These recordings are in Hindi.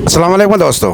अस्सलाम वालेकुम दोस्तों,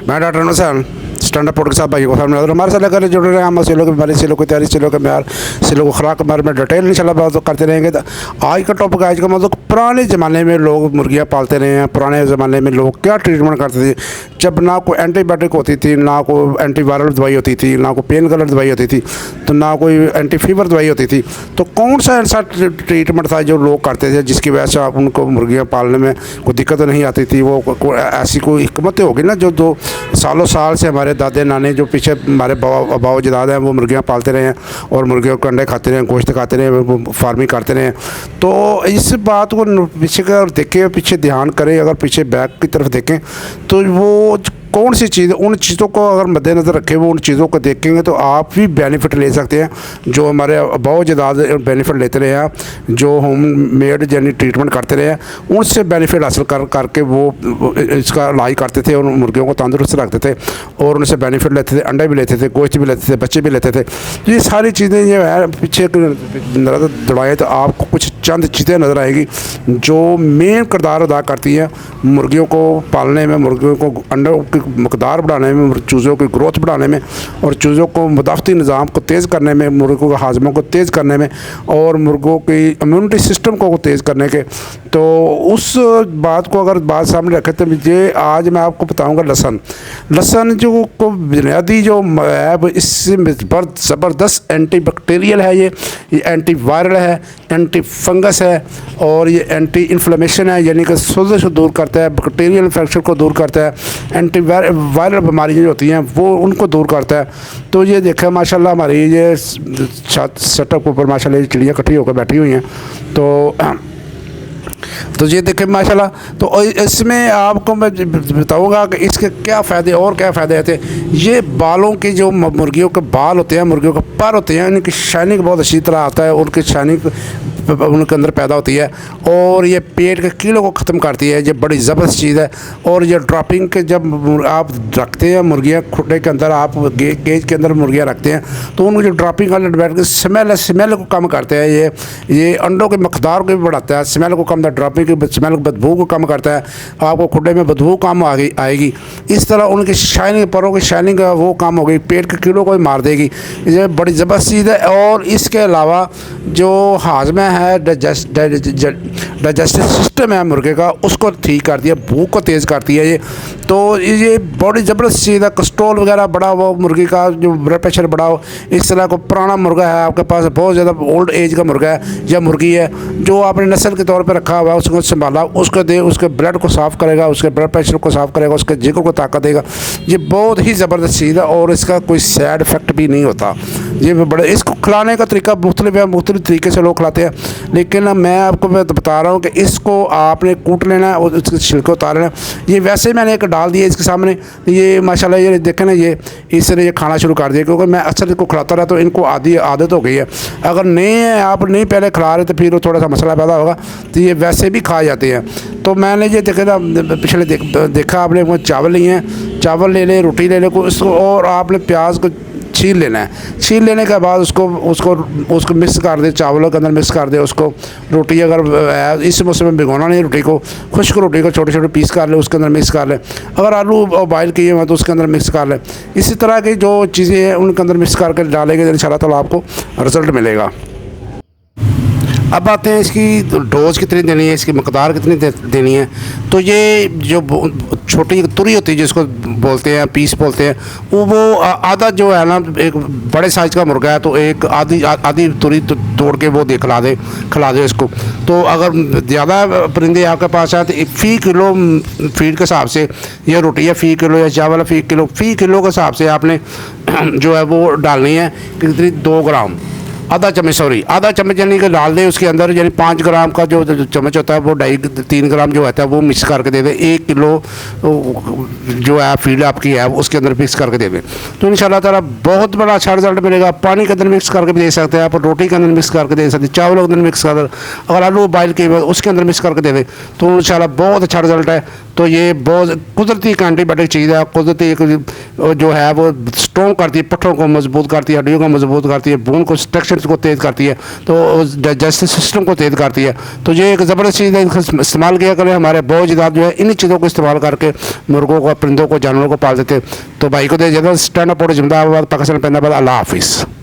मैं डॉक्टर हुसैन स्टैंड अप के साथ भाई को हमारे साथ लेकर जुड़ रहे हैं। हम सिलों की बीमारी, सिलों की तैयारी, सिलों के म्यार, सिलों को खुराक के बारे में डिटेल इंशाल्लाह बात करते रहेंगे। तो आज का टॉपिक, आज का मतलब पुराने ज़माने में लोग मुर्गियाँ पालते रहे हैं। पुराने ज़माने में लोग क्या ट्रीटमेंट करते थे, जब ना कोई एंटीबायोटिक होती थी, ना कोई एंटीवायरल दवाई होती थी, ना कोई पेन किलर दवाई होती थी, तो ना कोई एंटी फीवर दवाई होती थी। तो कौन सा ऐसा ट्रीटमेंट था जो लोग करते थे जिसकी वजह से आप उनको मुर्गियाँ पालने में कोई दिक्कत नहीं आती थी? वो ऐसी कोई हिकमतें होगी ना जो दो सालों साल से हमारे दादे नाने जो पीछे हमारे बाबा जदाद हैं वो मुर्गियाँ पालते रहे हैं और मुर्गियों के अंडे खाते रहे, गोश्त खाते रहे, फार्मिंग करते रहे। तो इस बात को पीछे का देखें, पीछे ध्यान करें, अगर पीछे बैक की तरफ देखें तो वो कौन सी चीज़, उन चीज़ों को अगर मद्देनज़र रखें, वो उन चीज़ों को देखेंगे तो आप भी बेनिफिट ले सकते हैं जो हमारे बहुत ज़्यादा बेनिफिट लेते रहे हैं, जो होम मेड यानी ट्रीटमेंट करते रहे हैं, उनसे बेनिफिट हासिल करके वो इसका इलाज करते थे और मुर्गियों को तंदुरुस्त रखते थे और उनसे बेनिफिट लेते थे, अंडे भी लेते थे, गोश्त भी लेते थे, बच्चे भी लेते थे। तो ये सारी चीज़ें जो है पीछे नज़र दौड़ाएँ तो आपको कुछ चंद चीज़ें नज़र आएगी जो मेन किरदार अदा करती हैं मुर्गियों को पालने में, मुर्गियों को अंडों की मकदार बढ़ाने में, चूज़ों की ग्रोथ बढ़ाने में और चूज़ों को मुदाफ़ती निज़ाम को तेज़ करने में, मुर्गों के हाजमा को तेज़ करने में और मुर्गों की इम्यूनिटी सिस्टम को तेज़ करने के। तो उस बात को अगर बात सामने रखें तो ये आज मैं आपको बताऊंगा लहसुन जो को बुनियादी जो है इससे ज़बरदस्त एंटी बैक्टीरियल है, ये एंटी वायरल है, एंटी फंगस है और ये एंटी इन्फ्लेमेशन है, यानी कि सोजश को दूर करता है, बैक्टीरियल इन्फेक्शन को दूर करता है, एंटी वायरल बीमारियाँ जो होती हैं वो उनको दूर करता है। तो ये देखें माशाल्लाह हमारी ये सेटअप के ऊपर माशाल्लाह ये चिड़ियाँ इकट्ठी होकर बैठी हुई हैं। तो ये देखें माशाल्लाह। तो इसमें आपको मैं बताऊंगा कि इसके क्या फ़ायदे और क्या फ़ायदे आते हैं। ये बालों की जो मुर्गियों के बाल होते हैं, मुर्गियों के पर होते हैं, इनकी शाइनिंग बहुत अच्छी तरह आता है, उनकी शाइनिंग उनके अंदर पैदा होती है और ये पेट के कीड़ों को ख़त्म करती है। ये बड़ी ज़बरदस्त चीज़ है। और ये ड्रॉपिंग के जब आप रखते हैं मुर्गियाँ खुटे के अंदर, आप केज के अंदर मुर्गियाँ रखते हैं तो उनको जो ड्रॉपिंग वाले बैठ के स्मेल को कम करते हैं। ये अंडों के मकदार को भी बढ़ाता है, स्मेल को कम, ड्रॉपिंग की स्मेल बदबू को कम करता है, आपको खुडे में बदबू कम आएगी। इस तरह उनकी शाइनिंग, परों की शाइनिंग वो कम हो गई, पेट के कीड़ों को भी मार देगी। ये बड़ी ज़बरदस्त चीज़ है। और इसके अलावा जो हाजमा है, डाइजेस्टिव सिस्टम है मुर्गे का, उसको ठीक करती है, भूख को तेज़ करती है। ये बड़ी ज़बरदस्त चीज़ है। कोलेस्ट्रॉल वगैरह बढ़ा हो मुर्गी का, जो ब्लड प्रेशर बढ़ा हो, इस तरह को पुराना मुर्गा है आपके पास, बहुत ज़्यादा ओल्ड एज का मुर्गा है या मुर्गी है जो आपने नस्ल के तौर पर रखा हुआ है, उसको संभाला, उसके ब्लड को साफ़ करेगा, उसके ब्लड प्रेशर को साफ़ करेगा, उसके जिगर को ताकत देगा। ये बहुत ही ज़बरदस्त चीज़ है और इसका कोई सैड इफ़ेक्ट भी नहीं होता। ये बड़े, इसको खिलाने का तरीका मुख्तलिफ है, मुख्तलिफ तरीके से लोग खिलाते हैं, लेकिन मैं आपको बता रहा हूँ कि इसको आपने कूट लेना है और उसके छिलके उतार लेना। ये वैसे मैंने एक डाल दिया इसके सामने, ये माशाल्लाह ये देखें ना, ये इसने ये खाना शुरू कर दिया, क्योंकि मैं अक्सर इसको खिलाता रहा तो इनको आदत हो गई है। अगर नहीं है, आप नहीं पहले खिला रहे तो फिर वो थोड़ा सा मसला पैदा होगा। तो ये वैसे भी खा जाते हैं। तो मैंने ये देखे ना, पिछले देखा आपने, वो चावल लिए हैं, चावल ले लें, रोटी ले लें उसको, और आपने प्याज को छील लेना है। छील लेने के बाद उसको मिक्स कर दे, चावलों के अंदर मिक्स कर दे उसको। रोटी अगर इस मौसम में भिगोना नहीं, रोटी को, खुश्क रोटी को छोटे छोटे पीस कर ले, उसके अंदर मिक्स कर ले। अगर आलू बॉयल किए हुए तो उसके अंदर मिक्स कर ले। इसी तरह की जो चीज़ें हैं उनके अंदर मिक्स करके डालेंगे तो इंशाल्लाह ताला आपको रिज़ल्ट मिलेगा। अब आते हैं इसकी डोज़ कितनी देनी है, इसकी मकदार कितनी देनी है। तो ये जो छोटी तुरी होती है जिसको बोलते हैं, पीस बोलते हैं, वो आधा जो है ना, एक बड़े साइज़ का मुर्गा है तो एक आधी तुरी तोड़ के वो खिला दे इसको। तो अगर ज़्यादा परिंदे आपके पास आए तो फ़ी किलो फीड के हिसाब से, या रोटी या फ़ी किलो या चावल फ़ी किलो के हिसाब से आपने जो है वो डालनी है। कितनी, 2 ग्राम, आधा चम्मच यानी कि डाल दे उसके अंदर, यानी 5 ग्राम का जो चम्मच होता है वो 2.5-3 ग्राम जो होता है वो मिक्स करके दे दे। 1 किलो जो है फीड आपकी है उसके अंदर मिक्स करके दे दे, तो इंशाल्लाह ताला बहुत बड़ा अच्छा रिजल्ट मिलेगा। पानी के अंदर मिक्स करके भी दे सकते हैं आप, रोटी के अंदर मिक्स करके दे सकते हैं, चावलों के अंदर मिक्स कर, अगर आलू बॉयल किए हुए उसके अंदर मिक्स करके दे दे तो इंशाल्लाह बहुत अच्छा रिजल्ट है। तो ये बहुत कुदरती एक एंटीबायोटिक चीज़ है, कुदरती एक जो है वो स्ट्रॉन्ग करती है, पट्ठों को मजबूत करती है, हड्डियों को मजबूत करती है, बोन को स्ट्रक्चर गवर्नमेंट को तेज़ करती है, तो जस्टिस सिस्टम को तेज़ करती है। तो ये एक ज़बरदस्त चीज़ है, इसका इस्तेमाल किया करें। हमारे बहुत ज़्यादा जो है इन्हीं चीज़ों को इस्तेमाल करके मुर्गों को, परिंदों को, जानवरों को पाल देते। तो भाई को दे ज़्यादा स्टैंड अप और जिंदाबाद पाकिस्तान, पैंदाबाद, अल्लाह हाफिज़।